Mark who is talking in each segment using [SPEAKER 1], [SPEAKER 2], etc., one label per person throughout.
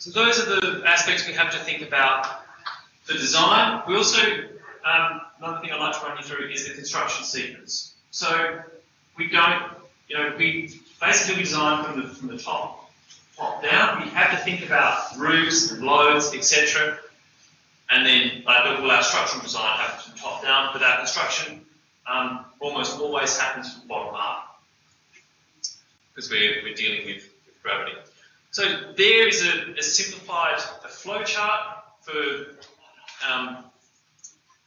[SPEAKER 1] So those are the aspects we have to think about for design. We also, another thing I'd like to run you through is the construction sequence. So we don't, we basically design from the top down. We have to think about roofs and loads, etc. And then all our structural design happens from top down, but our construction almost always happens from bottom up because we're dealing with gravity. So there is a simplified flow chart for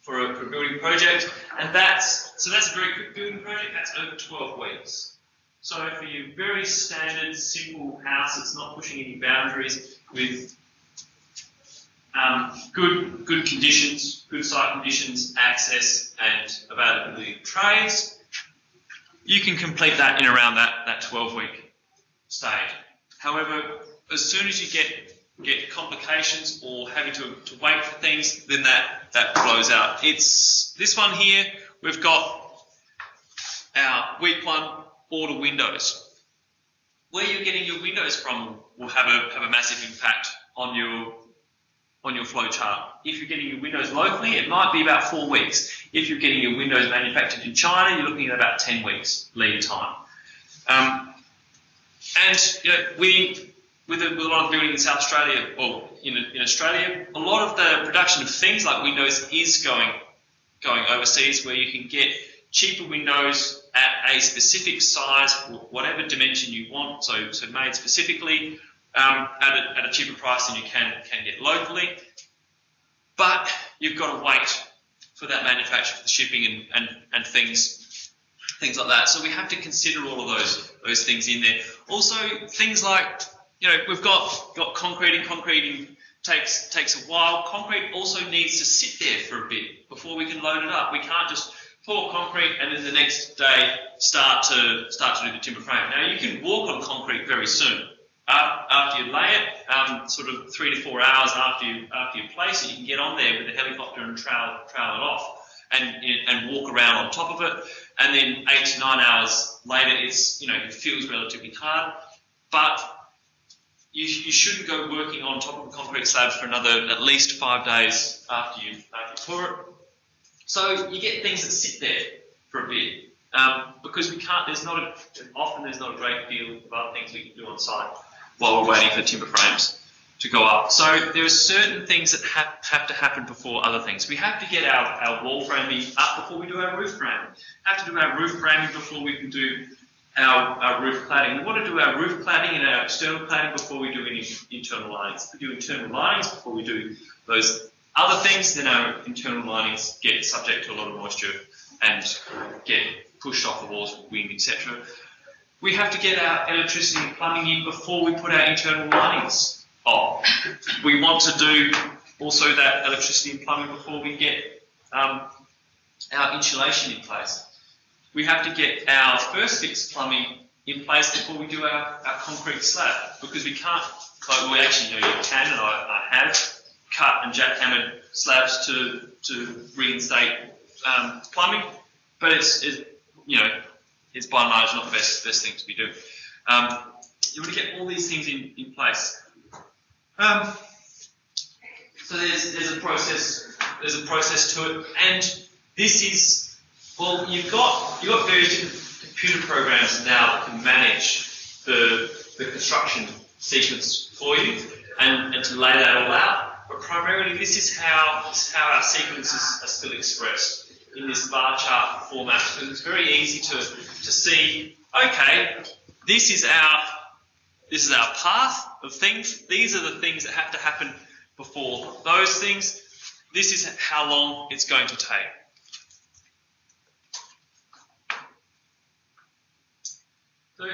[SPEAKER 1] a building project, and that's a very quick building project. That's over 12 weeks. So for your very standard, simple house that's not pushing any boundaries with good conditions, good site conditions, access and availability of trades, you can complete that in around that 12-week stage. However, as soon as you get complications or having to wait for things, then that blows out. It's this one here. We've got our week 1 order windows. Where you're getting your windows from will have a massive impact on your flow chart. If you're getting your windows locally, it might be about 4 weeks. If you're getting your windows manufactured in China, you're looking at about 10 weeks lead time. With a lot of building in South Australia, or in Australia, a lot of the production of things like windows is going overseas, where you can get cheaper windows at a specific size, whatever dimension you want, so made specifically at a cheaper price than you can get locally. But you've got to wait for that manufacture, for the shipping and things like that. So we have to consider all of those things in there. Also, things like, we've got concrete, and concreting takes a while. Concrete also needs to sit there for a bit before we can load it up. We can't just pour concrete and then the next day start to do the timber frame. Now you can walk on concrete very soon. After you lay it, sort of 3 to 4 hours after you place it, you can get on there with a helicopter and trail it off and walk around on top of it. And then 8 to 9 hours later, it feels relatively hard, but you shouldn't go working on top of a concrete slab for another at least 5 days after you pour it. So you get things that sit there for a bit because often there's not a great deal of other things we can do on site while we're waiting for timber frames to go up. So there are certain things that have to happen before other things. We have to get our wall framing up before we do our roof framing. Have to do our roof framing before we can do our roof cladding. We want to do our roof cladding and our external cladding before we do any internal linings. If we do internal linings before we do those other things, then our internal linings get subject to a lot of moisture and get pushed off the walls with wind, etc. We have to get our electricity and plumbing in before we put our internal linings on. We want to do also that electricity and plumbing before we get our insulation in place. We have to get our first fix plumbing in place before we do our concrete slab, because we can't, well, actually, you can, and I have cut and jackhammered slabs to reinstate plumbing, but it's by and large not the best thing to be doing. You want to get all these things in place. So there's a process to it, and this is, well, you've got various different computer programs now that can manage the construction sequence for you and to lay that all out. But primarily, this is how our sequences are still expressed in this bar chart format, because it's very easy to see, okay, this is our path of things. These are the things that have to happen before those things. This is how long it's going to take. So,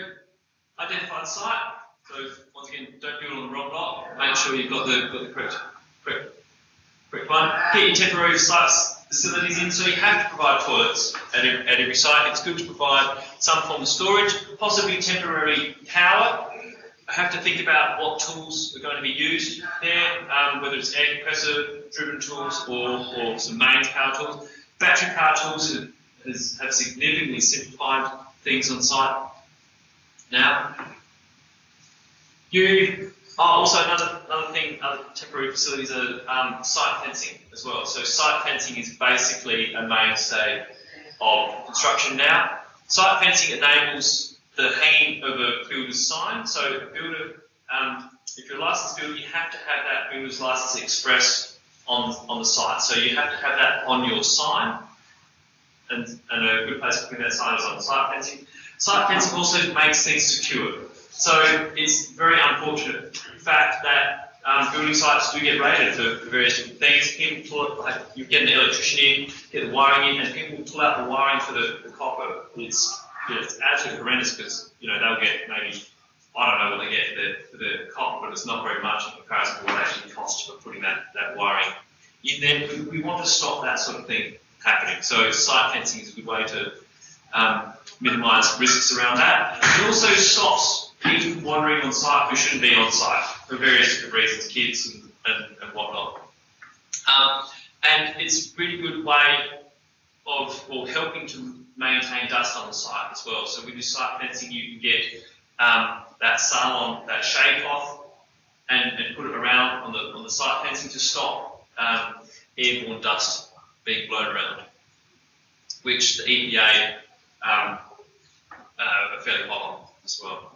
[SPEAKER 1] identify the site. So, once again, don't do it on the wrong block. Make sure you've got the correct one. Get your temporary facilities in. So you have to provide toilets at every site. It's good to provide some form of storage, possibly temporary power. I have to think about what tools are going to be used there, whether it's air compressor driven tools or some mains power tools. Battery power tools have significantly simplified things on site now. You Also another thing, other temporary facilities are site fencing as well. So site fencing is basically a mainstay of construction now. Site fencing enables the hanging of a builder's sign. So a builder, if you're a licensed builder, you have to have that builder's license express on the site. So you have to have that on your sign, and a good place to put that sign is on site fencing. Site fencing also makes things secure. So it's very unfortunate fact that building sites do get raided for various different things. People pull it, like you get an electrician in, get the wiring in, and people pull out the wiring for the copper. It's absolutely horrendous because they'll get maybe, I don't know what they get for the copper, but it's not very much in comparison to what it actually costs for putting that wiring in. Then we want to stop that sort of thing happening. So site fencing is a good way to minimise risks around that. It also stops people wandering on site who shouldn't be on site for various different reasons, kids and whatnot. And it's a really good way of helping to maintain dust on the site as well. So with your site fencing, you can get that salon, that shade cloth, and put it around on the site fencing to stop airborne dust being blown around, which the EPA are fairly hot on as well.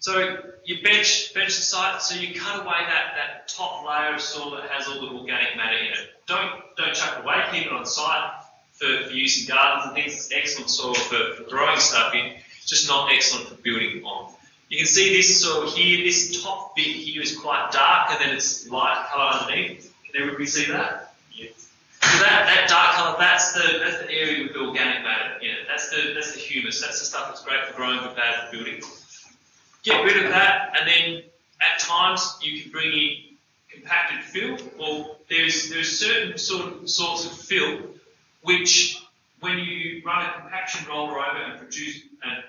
[SPEAKER 1] So you bench the site, so you cut away that top layer of soil that has all the organic matter in it. Don't chuck it away, keep it on site for use in gardens and things. It's excellent soil for growing stuff in, just not excellent for building on. You can see this soil here, this top bit here is quite dark and then it's light colour underneath. Can everybody see that? Yeah. So that dark colour, that's the area with the organic matter in it. That's the humus. That's the stuff that's great for growing but bad for building. Get rid of that, and then at times you can bring in compacted fill. Well, there's certain sorts of fill which, when you run a compaction roller over and produce and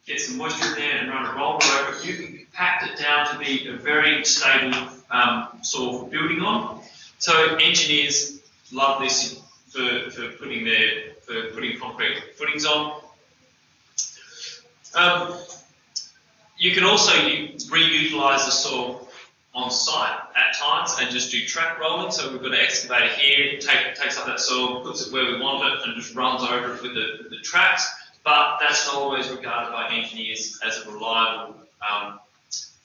[SPEAKER 1] get some moisture in there and run a roller over it, you can compact it down to be a very stable soil for building on. So engineers love this for putting concrete footings on. You can also reutilise the soil on site at times and just do track rolling. So we've got an excavator here, takes up that soil, puts it where we want it, and just runs over it with the tracks. But that's not always regarded by engineers as a reliable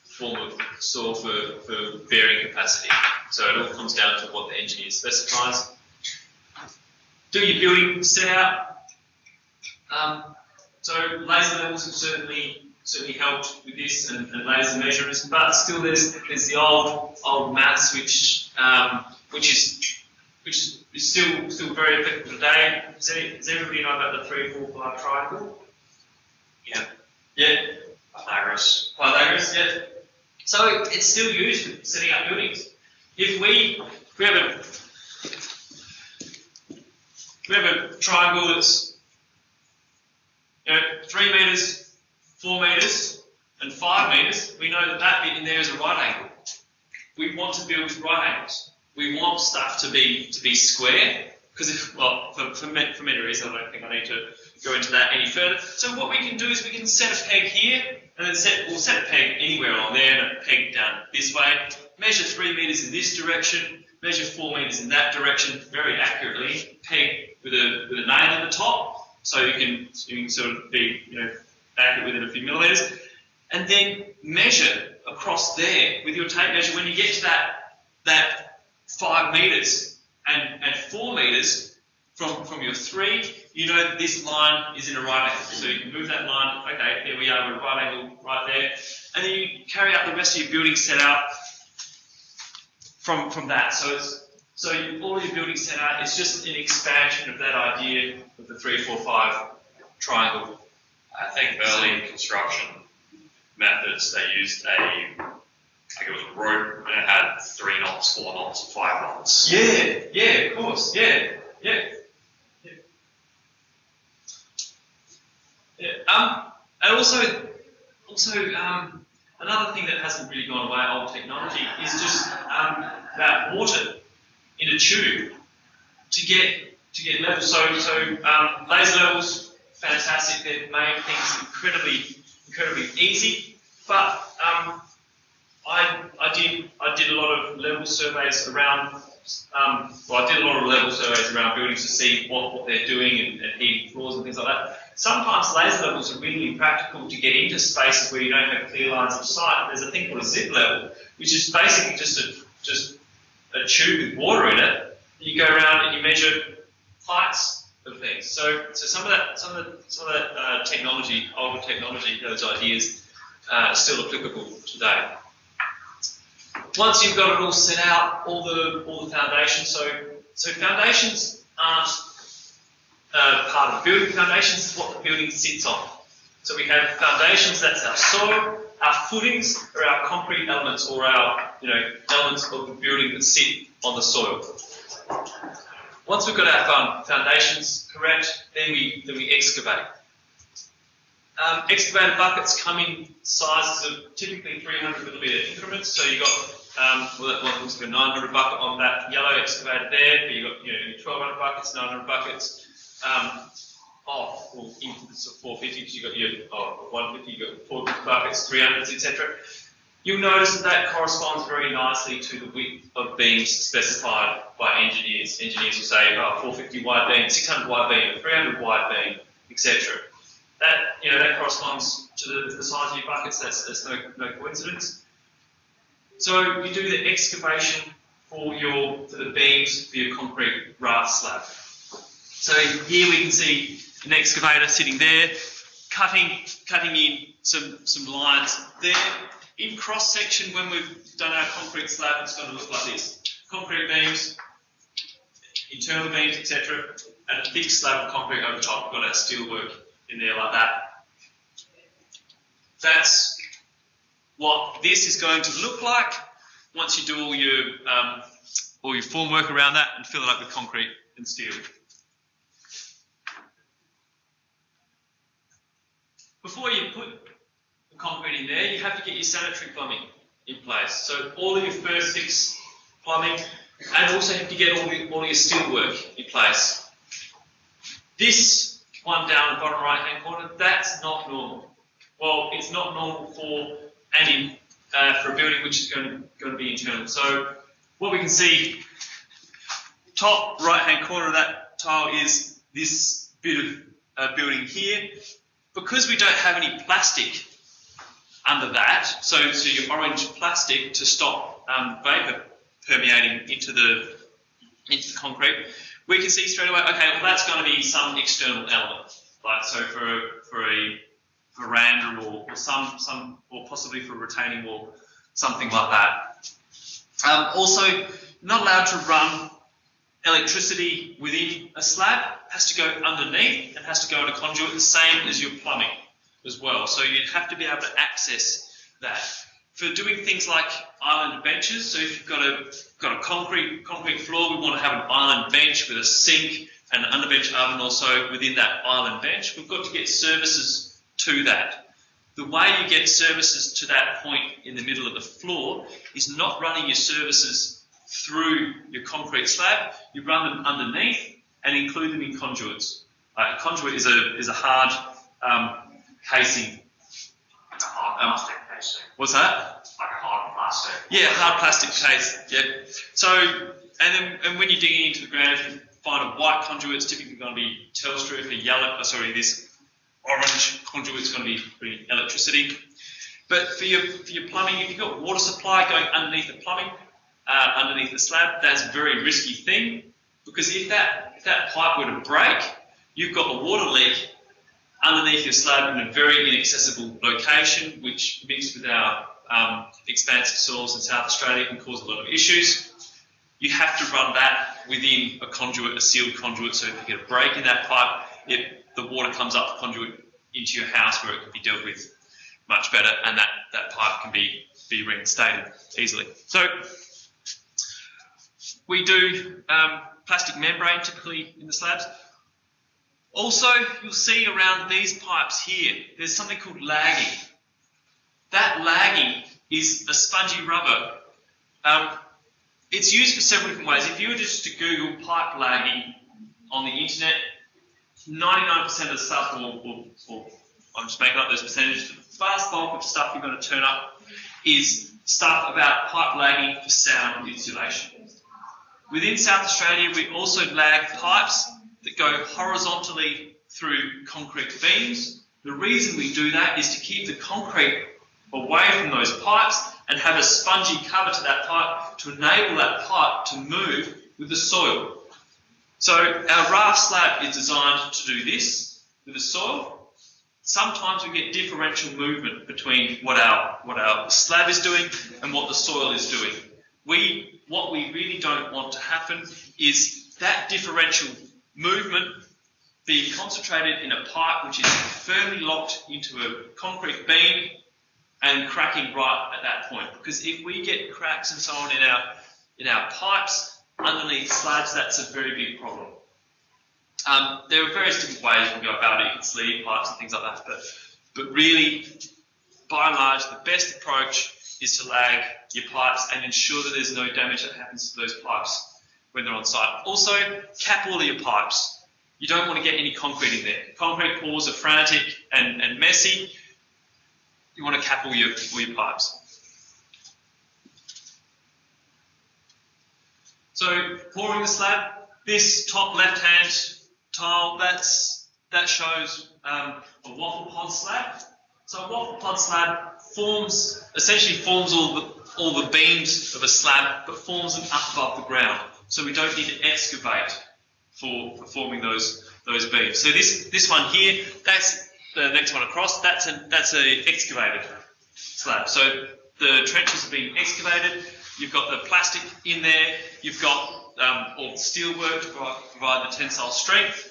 [SPEAKER 1] form of soil for varying capacity. So it all comes down to what the engineer specifies. Do your building set out. So laser levels have certainly helped with this and laser measurements, but still there's the old maths which is still very applicable today. Does everybody know about the 3, 4, 5 triangle? Yeah. Pythagoras, yeah. So it's still used for setting up buildings. If we have a triangle that's 3 metres, 4 metres and 5 metres, we know that bit in there is a right angle. We want to build with right angles. We want stuff to be square, because for many reasons, I don't think I need to go into that any further. So what we can do is we can set a peg here, and then we'll set a peg anywhere along there, and a peg down this way. Measure 3 metres in this direction, measure 4 metres in that direction, very accurately. Peg with a nail in the top, so you can sort of be accurate within a few millimetres, and then measure across there with your tape measure. When you get to that 5 metres and 4 metres from your 3, you know that this line is in a right angle. So you can move that line. Okay, there we are, with a right angle right there, and then you carry out the rest of your building set out from that. So all of your building set out is just an expansion of that idea of the 3, 4, 5 triangle.
[SPEAKER 2] I think early construction methods, they used it was a rope, and it had 3 knots, 4 knots, 5 knots.
[SPEAKER 1] Yeah, of course, yeah. And also another thing that hasn't really gone away, old technology, is just that water in a tube to get level. So laser levels, fantastic. They've made things incredibly easy. But I did a lot of level surveys around. I did a lot of level surveys around buildings to see what they're doing and heating floors and things like that. Sometimes laser levels are really practical to get into spaces where you don't have clear lines of sight. There's a thing called a zip level, which is basically just a tube with water in it. You go around and you measure heights of things. So some of that technology, older technology, those ideas are still applicable today. Once you've got it all set out, all the foundations. So foundations aren't part of the building. Foundations is what the building sits on. So we have foundations. That's our soil. Our footings are our concrete elements, or our elements of the building that sit on the soil. Once we've got our foundations correct, then we excavate. Excavated buckets come in sizes of typically 300mm increments. So you've got that looks like a 900 bucket on that yellow excavated there. But you've got 1200 buckets, 900 buckets. Into the 450 because you've got your 150, you've got 450 buckets, 300s, etc. You'll notice that corresponds very nicely to the width of beams specified by engineers. Engineers will say 450 wide beam, 600 wide beam, 300 wide beam, etc. That corresponds to the size of your buckets. That's no coincidence. So you do the excavation for the beams for your concrete raft slab. So here we can see an excavator sitting there, cutting in some lines there. In cross section, when we've done our concrete slab, it's going to look like this: concrete beams, internal beams, etc., and a thick slab of concrete over top. We've got our steel work in there like that. That's what this is going to look like once you do all your formwork around that and fill it up with concrete and steel. Before you put the concrete in there, you have to get your sanitary plumbing in place. So all of your first fix plumbing, and also have to get all your steel work in place. This one down the bottom right hand corner, that's not normal. Well, it's not normal for a building which is going to be internal. So what we can see, top right hand corner of that tile is this bit of building here. Because we don't have any plastic under that, so your orange plastic to stop vapor permeating into the concrete, we can see straight away, okay, well that's going to be some external element, like so for a veranda or possibly for a retaining wall, something like that. Also, not allowed to run electricity within a slab. Has to go underneath and has to go in a conduit, the same as your plumbing as well. So you'd have to be able to access that. For doing things like island benches, so if you've got a concrete floor, we want to have an island bench with a sink and an underbench oven also within that island bench. We've got to get services to that. The way you get services to that point in the middle of the floor is not running your services through your concrete slab. You run them underneath and include them in conduits. A conduit is a hard casing.
[SPEAKER 2] Like a hard plastic casing.
[SPEAKER 1] What's that?
[SPEAKER 2] Like a hard plastic.
[SPEAKER 1] Yeah, hard plastic case. Yep. So, and when you're digging into the ground, if you find a white conduit, it's typically going to be Telstra. If a yellow, this orange conduit is going to be pretty electricity. But for your plumbing, if you've got water supply going underneath the plumbing, underneath the slab, that's a very risky thing, because if that pipe were to break, you've got a water leak underneath your slab in a very inaccessible location, which mixed with our expansive soils in South Australia can cause a lot of issues. You have to run that within a conduit, a sealed conduit, so if you get a break in that pipe, the water comes up the conduit into your house where it can be dealt with much better, and that pipe can be reinstated easily. So we do plastic membrane typically in the slabs. Also, you'll see around these pipes here, there's something called lagging. That lagging is a spongy rubber. It's used for several different ways. If you were just to Google pipe lagging on the internet, 99% of the stuff will I'm just making up those percentages. The vast bulk of stuff you're going to turn up is stuff about pipe lagging for sound insulation. Within South Australia, we also lag pipes that go horizontally through concrete beams. The reason we do that is to keep the concrete away from those pipes and have a spongy cover to that pipe to enable that pipe to move with the soil. So our raft slab is designed to do this with the soil. Sometimes we get differential movement between what our slab is doing and what the soil is doing. What we really don't want to happen is that differential movement being concentrated in a pipe which is firmly locked into a concrete beam and cracking right at that point. Because if we get cracks and so on in our pipes underneath slabs, that's a very big problem. There are various different ways you can go about it. You can sleeve pipes and things like that, but really, by and large, the best approach is to lag your pipes and ensure that there's no damage that happens to those pipes when they're on site. Also, cap all of your pipes. You don't want to get any concrete in there. Concrete pours are frantic and messy. You want to cap all your pipes. So, pouring the slab, this top left-hand tile, that shows a waffle pod slab. So a waffle pod slab essentially forms all the beams of a slab, but forms them up above the ground. So we don't need to excavate for forming those beams. So this one here, that's the next one across. That's a excavated slab. So the trenches are being excavated. You've got the plastic in there. You've got all the steel work to provide the tensile strength.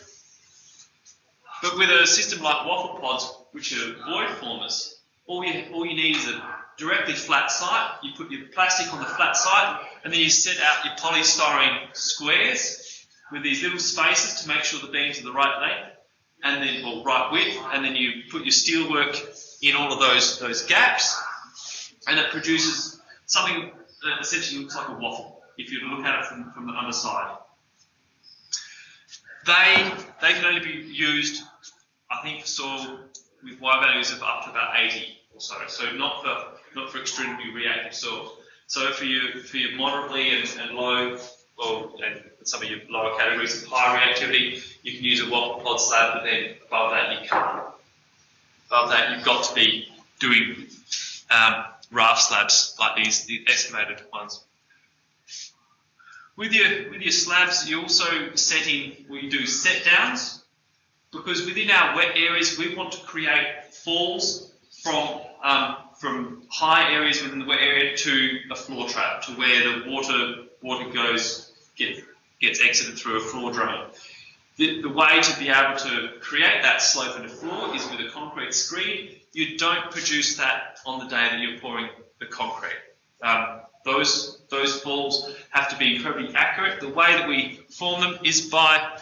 [SPEAKER 1] But with a system like waffle pods, which are void formers, all you need is a directly flat site. You put your plastic on the flat site, and then you set out your polystyrene squares with these little spaces to make sure the beams are the right length, or right width, and then you put your steel work in all of those gaps, and it produces something that essentially looks like a waffle if you look at it from the underside. They can only be used, I think, for soil with Y values of up to about 80 or so. So not for extremely reactive soil. So for your moderately and low, and some of your lower categories of high reactivity, you can use a waffle pod slab, but then above that you can't. Above that you've got to be doing raft slabs like these, the excavated ones. With your slabs, you also you do set downs, because within our wet areas we want to create falls from high areas within the wet area to a floor trap, to where the water gets exited through a floor drain. The way to be able to create that slope in the floor is with a concrete screed. You don't produce that on the day that you're pouring the concrete. Those falls have to be incredibly accurate. The way that we form them is by,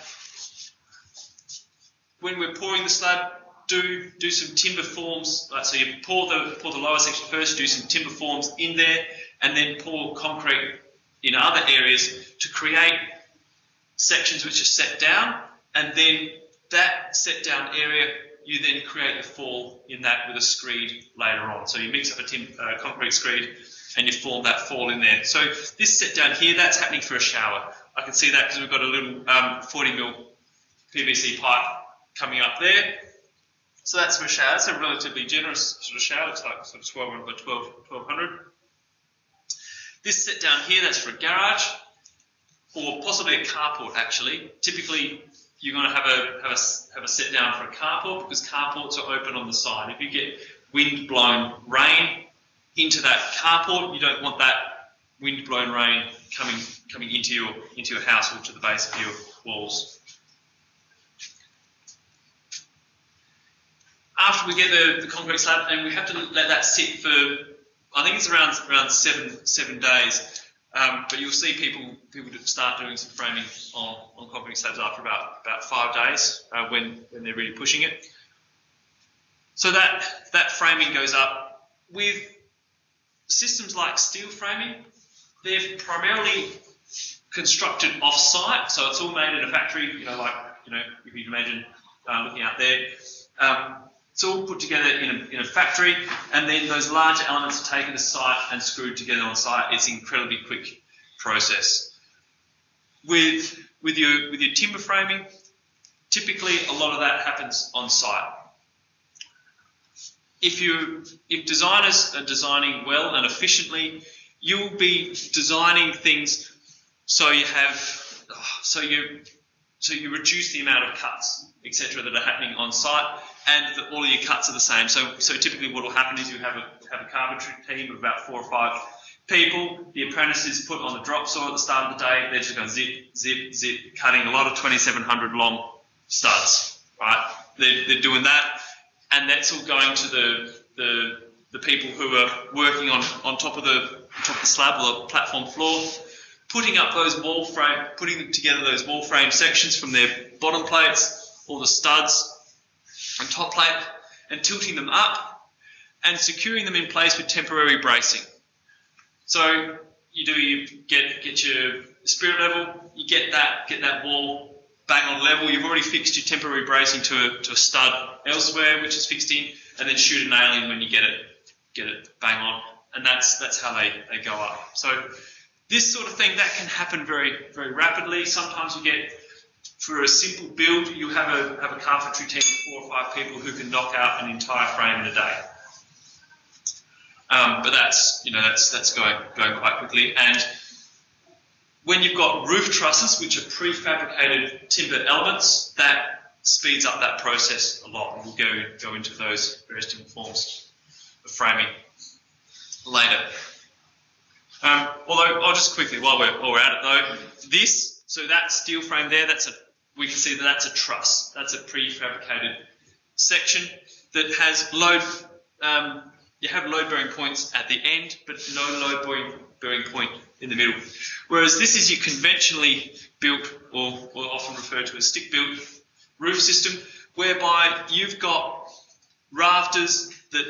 [SPEAKER 1] when we're pouring the slab, do some timber forms. So you pour the lower section first, do some timber forms in there, and then pour concrete in other areas to create sections which are set down, and then that set down area, you then create the fall in that with a screed later on. So you mix up a concrete screed and you form that fall in there. So this set down here, that's happening for a shower. I can see that because we've got a little 40mm PVC pipe coming up there. So that's for a shower. That's a relatively generous sort of shower. It's like sort of 1200 by 1200. This set down here, that's for a garage, or possibly a carport actually. Typically, you're going to have a set down for a carport, because carports are open on the side. If you get wind-blown rain into that carport, you don't want that wind-blown rain coming into your house or to the base of your walls. After we get the concrete slab, and we have to let that sit for, I think it's around 7 days. But you'll see people start doing some framing on concrete slabs after about 5 days when they're really pushing it. So that framing goes up. With systems like steel framing, they're primarily constructed off-site, so it's all made in a factory. If you can imagine looking out there. It's all put together in a factory, and then those larger elements are taken to site and screwed together on site. It's an incredibly quick process. With your timber framing, typically a lot of that happens on site. If designers are designing well and efficiently, you'll be designing things so you reduce the amount of cuts, etc., that are happening on site, and that all of your cuts are the same. So typically what will happen is you have a carpentry team of about 4 or 5 people. The apprentices put on the drop saw at the start of the day. They're just going zip, zip, zip, cutting a lot of 2700 long studs, right? They're doing that, and that's all going to the people who are working on top of the slab or the platform floor, putting up those putting together those wall frame sections from their bottom plates or the studs and top plate, and tilting them up and securing them in place with temporary bracing. So you get your spirit level, you get that wall bang on level. You've already fixed your temporary bracing to a stud elsewhere, which is fixed in, and then shoot a nail in when you get it bang on, and that's how they go up. So this sort of thing that can happen very, very rapidly. Sometimes you get, for a simple build, you have a carpentry team of 4 or 5 people who can knock out an entire frame in a day. But that's going quite quickly. And when you've got roof trusses, which are prefabricated timber elements, that speeds up that process a lot. And we'll go into those various different forms of framing later. Although I'll just quickly, while we're at it though, so that steel frame there, we can see that's a truss. That's a prefabricated section that has load. You have load-bearing points at the end, but no load-bearing point in the middle. Whereas this is your conventionally built, or often referred to as stick-built roof system, whereby you've got rafters that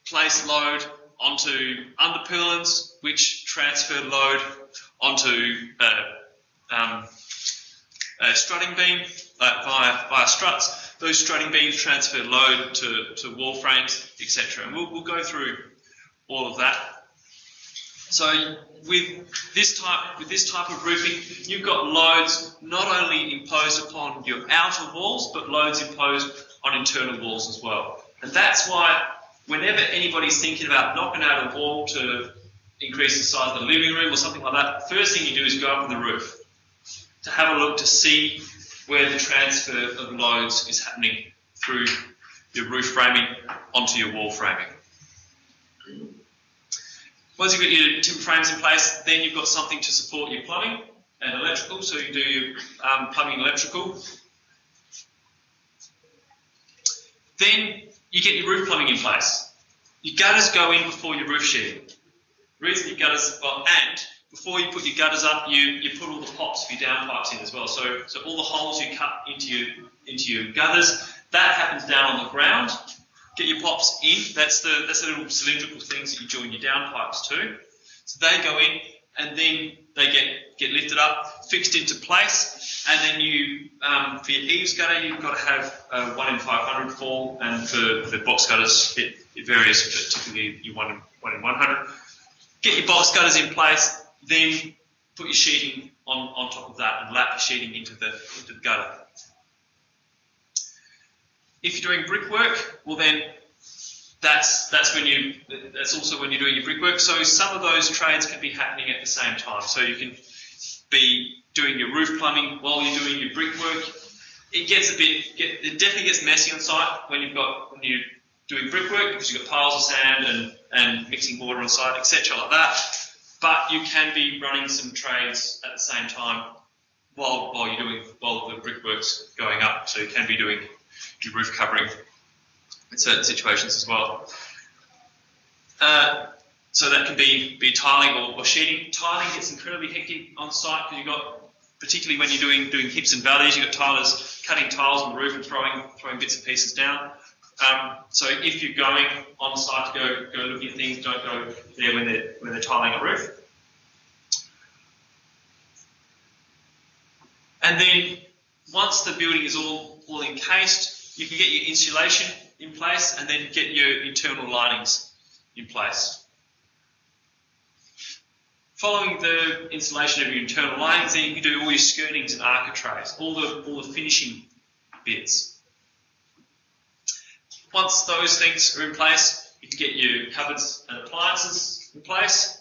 [SPEAKER 1] place load onto underpillars, which transfer load onto a strutting beam via struts. Those strutting beams transfer load to wall frames, etc. And we'll go through all of that. So with this type of roofing, you've got loads not only imposed upon your outer walls, but loads imposed on internal walls as well. And that's why whenever anybody's thinking about knocking out a wall to increase the size of the living room or something like that, first thing you do is go up on the roof to have a look to see where the transfer of loads is happening through your roof framing onto your wall framing. Once you've got your timber frames in place, then you've got something to support your plumbing and electrical. So you do your plumbing and electrical. Then you get your roof plumbing in place. Your gutters go in before your roof sheeting. The reason your gutters, and before you put your gutters up, you put all the pops for your downpipes in as well. So all the holes you cut into your gutters, that happens down on the ground. Get your pops in. That's the little cylindrical things that you join your downpipes to. So they go in, and then they get lifted up, fixed into place, and then you for your eaves gutter, you've got to have 1 in 500 fall, and for the box gutters it varies, but typically you 1 in 100. Get your box gutters in place, then put your sheeting on top of that and lap your sheeting into the gutter. If you're doing brickwork, well then that's also when you're doing your brickwork. So some of those trades can be happening at the same time. So you can be doing your roof plumbing while you're doing your brickwork. It definitely gets messy on site when you're doing brickwork, because you've got piles of sand and mixing water on site, etc. like that. But you can be running some trades at the same time while the brickwork's going up. So you can be doing your roof covering in certain situations as well. So that can be tiling or sheeting. Tiling gets incredibly hectic on site because you've got, particularly when you're doing hips and valleys, you've got tilers cutting tiles on the roof and throwing bits and pieces down. So if you're going on site to go looking at things, don't go there when they're tiling a roof. And then once the building is all encased, you can get your insulation in place, and then get your internal linings in place. Following the installation of your internal linings, then you can do all your skirtings and architraves, all the finishing bits. Once those things are in place, you can get your cupboards and appliances in place,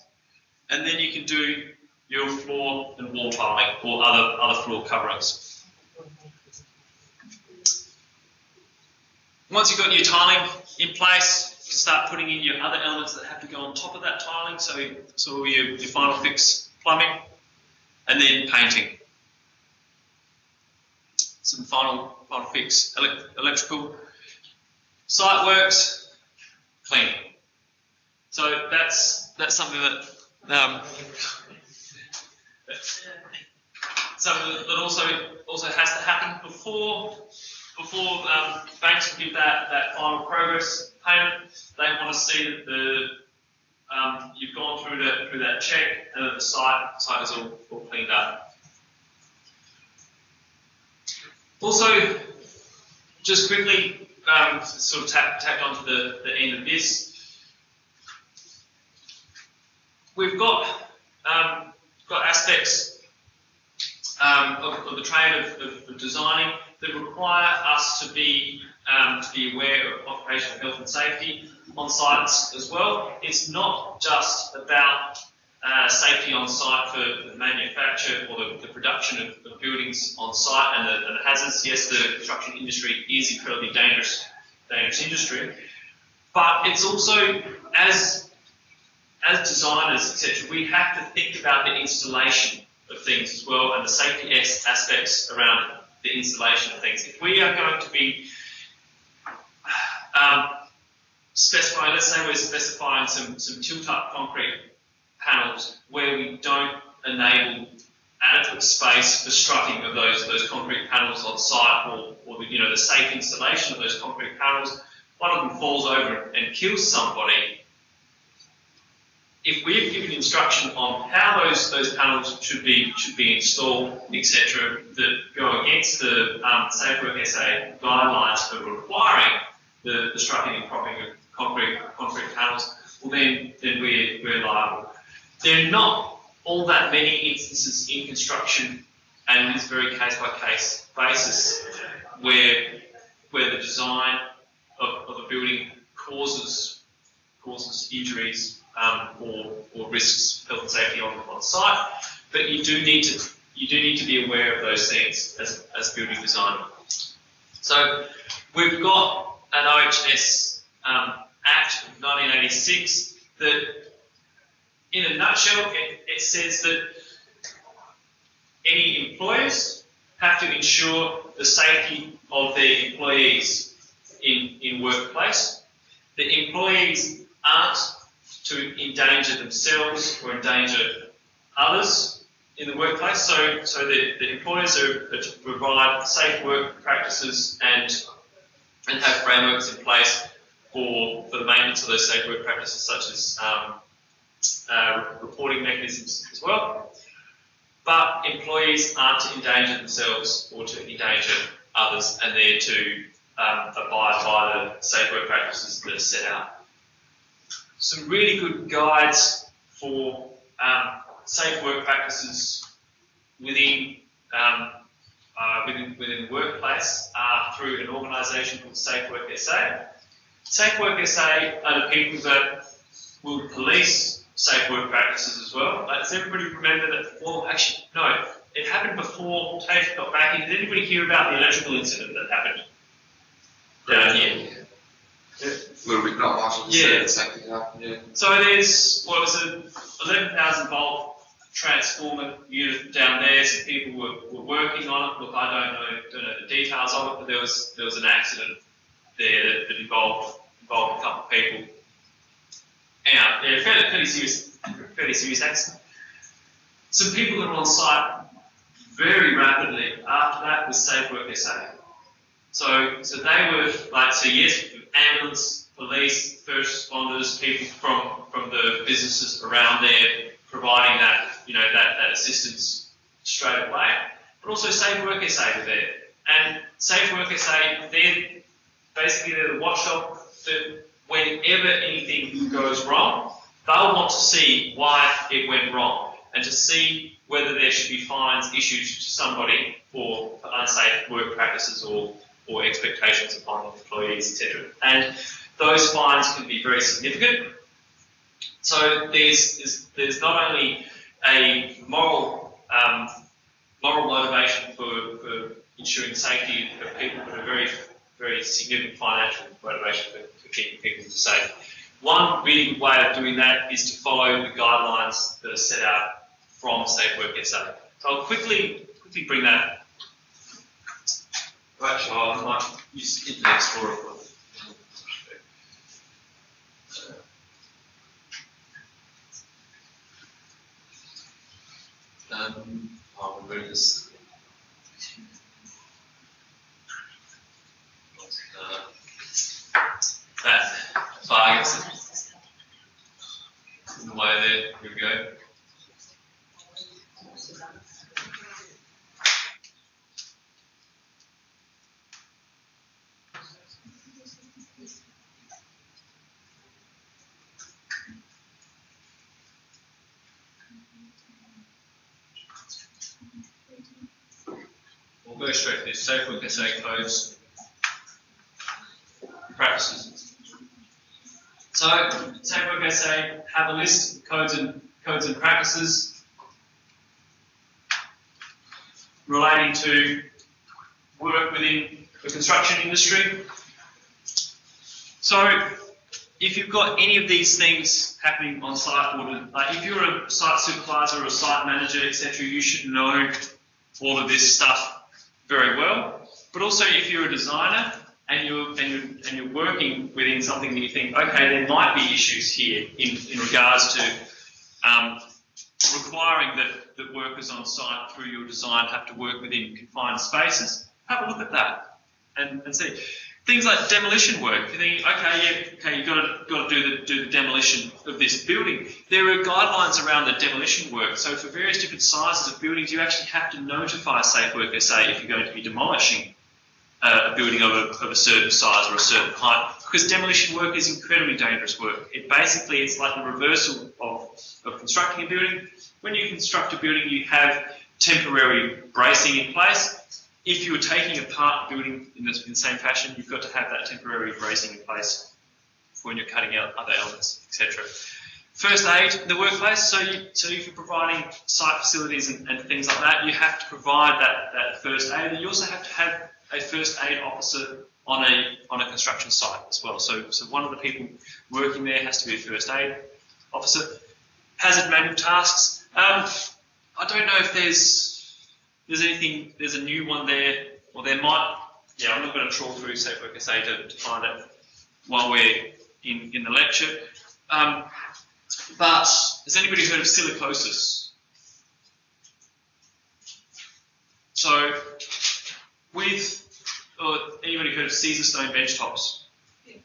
[SPEAKER 1] and then you can do your floor and wall tiling or other floor coverings. Once you've got your tiling in place, you can start putting in your other elements that have to go on top of that tiling, so your final fix plumbing, and then painting. Some final fix electrical, site works, cleaning. So that's something that also has to happen before banks will give that final progress payment. They want to see that you've gone through that check and that the site is all cleaned up. Also, just quickly, sort of tacked onto the end of this, we've got aspects of the trade of designing that require us to be aware of occupational health and safety on sites as well. It's not just about safety on site for the manufacture or the production of buildings on site and the hazards. Yes, the construction industry is an incredibly dangerous industry, but it's also, as designers, etc., we have to think about the installation of things as well and the safety aspects around the installation of things. If we are going to be specifying, let's say we're specifying some tilt-up concrete panels where we don't enable adequate space for strutting of those concrete panels on site, or the safe installation of those concrete panels, one of them falls over and kills somebody. If we've given instruction on how those panels should be installed, etc., that go against the Safe Work SA guidelines for requiring the strutting and propping of concrete panels, well then we're liable. There are not all that many instances in construction, and it's very case by case basis where the design of a building causes injuries or risks health and safety on site, but you do need to be aware of those things as building design. So we've got an OHS Act of 1986 that, in a nutshell, it says that any employers have to ensure the safety of their employees in workplace. The employees aren't to endanger themselves or endanger others in the workplace. So the employers are to provide safe work practices and have frameworks in place for the maintenance of those safe work practices, such as reporting mechanisms as well. But employees aren't to endanger themselves or to endanger others, and they're to abide by the safe work practices that are set out. Some really good guides for safe work practices within the workplace are through an organisation called Safe Work SA. Safe Work SA are the people that will police safe work practices as well. Does everybody remember that? Well, actually, no. It happened before TAFE got back in. Did anybody hear about the electrical incident that happened down here?
[SPEAKER 3] A little bit, not much.
[SPEAKER 1] Yeah.
[SPEAKER 3] Yeah.
[SPEAKER 1] So there's, what was it, 11,000 volt transformer unit down there. Some people were working on it. Look, I don't know the details of it, but there was an accident there that involved a couple of people. Yeah, fairly serious accident. Some people that were on site very rapidly after that was Safe Work SA. So they were yes, ambulance, police, first responders, people from the businesses around there providing that assistance straight away. But also Safe Work SA were there. And Safe Work SA, basically they're the watchdog that whenever anything goes wrong, they'll want to see why it went wrong and to see whether there should be fines issued to somebody for unsafe work practices or expectations upon employees, etc. And those fines can be very significant. So there's not only a moral motivation for ensuring safety of people, but a very, very significant financial motivation for keeping people safe. One really way of doing that is to follow the guidelines that are set out from Safe Work SA. So I'll quickly bring that. Actually, I might use Internet Explorer for I'll remove this. That flag is in the way there. Here we go. We'll go straight to this. Safe Work SA codes and practices. So, Safe Work SA have a list of codes and practices relating to work within the construction industry. So, if you've got any of these things happening on site, or like if you're a site supervisor or a site manager, etc., you should know all of this stuff very well. But also, if you're a designer and you're working within something that you think, okay, there might be issues here in regards to requiring that workers on site through your design have to work within confined spaces, have a look at that and see. Things like demolition work. You think, okay, you've got to do the demolition of this building. There are guidelines around the demolition work. So for various different sizes of buildings, you actually have to notify Safe Work SA if you're going to be demolishing a building of a certain size or a certain height, because demolition work is incredibly dangerous work. It's like the reversal of constructing a building. When you construct a building, you have temporary bracing in place. If you're taking apart the building in the same fashion, you've got to have that temporary bracing in place when you're cutting out other elements, etc. First aid in the workplace. So if you're providing site facilities and things like that, you have to provide that first aid, and you also have to have a first aid officer on a construction site as well. So one of the people working there has to be a first aid officer. Hazard manual tasks. I don't know if there's anything, there's a new one there, or there might, I'm not going to trawl through Safe Work SA to find it while we're in the lecture. But has anybody heard of silicosis? So, anybody heard of Caesar stone bench tops? Yeah.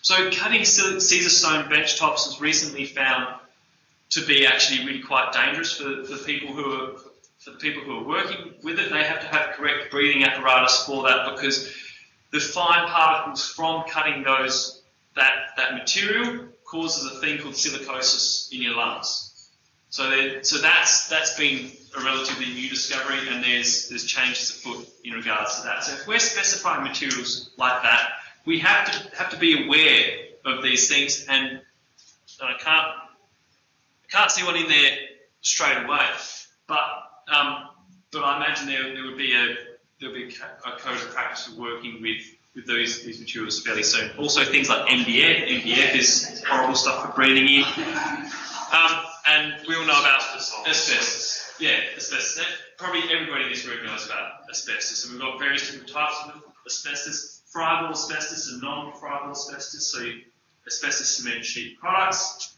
[SPEAKER 1] So cutting Caesar stone bench tops was recently found to be actually really quite dangerous for the people who are working with it. They have to have correct breathing apparatus for that, because the fine particles from cutting that material causes a thing called silicosis in your lungs. So that's been a relatively new discovery, and there's changes afoot in regards to that. So if we're specifying materials like that, we have to be aware of these things, and I can't see one in there straight away, but I imagine there would be a code of practice for working with these materials fairly soon. Also things like MDF. MDF is horrible stuff for breathing in. And we all know about asbestos. Yeah, asbestos. Probably everybody in this room knows about asbestos. So we've got various different types of asbestos: friable asbestos and non-friable asbestos. So asbestos cement sheet products,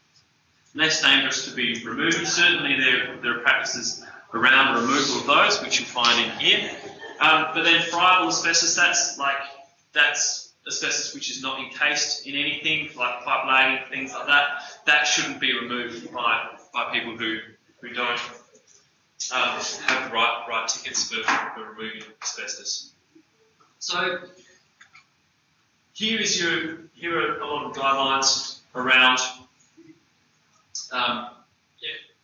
[SPEAKER 1] less dangerous to be removed. Certainly there are practices around the removal of those, which you'll find in here. But then friable asbestos, that's asbestos which is not encased in anything, like pipe lagging, things like that. That shouldn't be removed by people who don't have the right tickets for removing asbestos. So here are a lot of guidelines around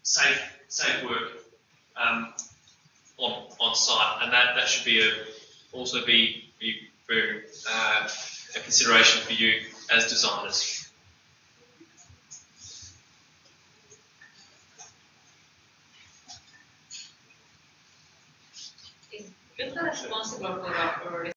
[SPEAKER 1] safe work on site, and that should be also be very a consideration for you as designers.
[SPEAKER 4] Is Filter responsible for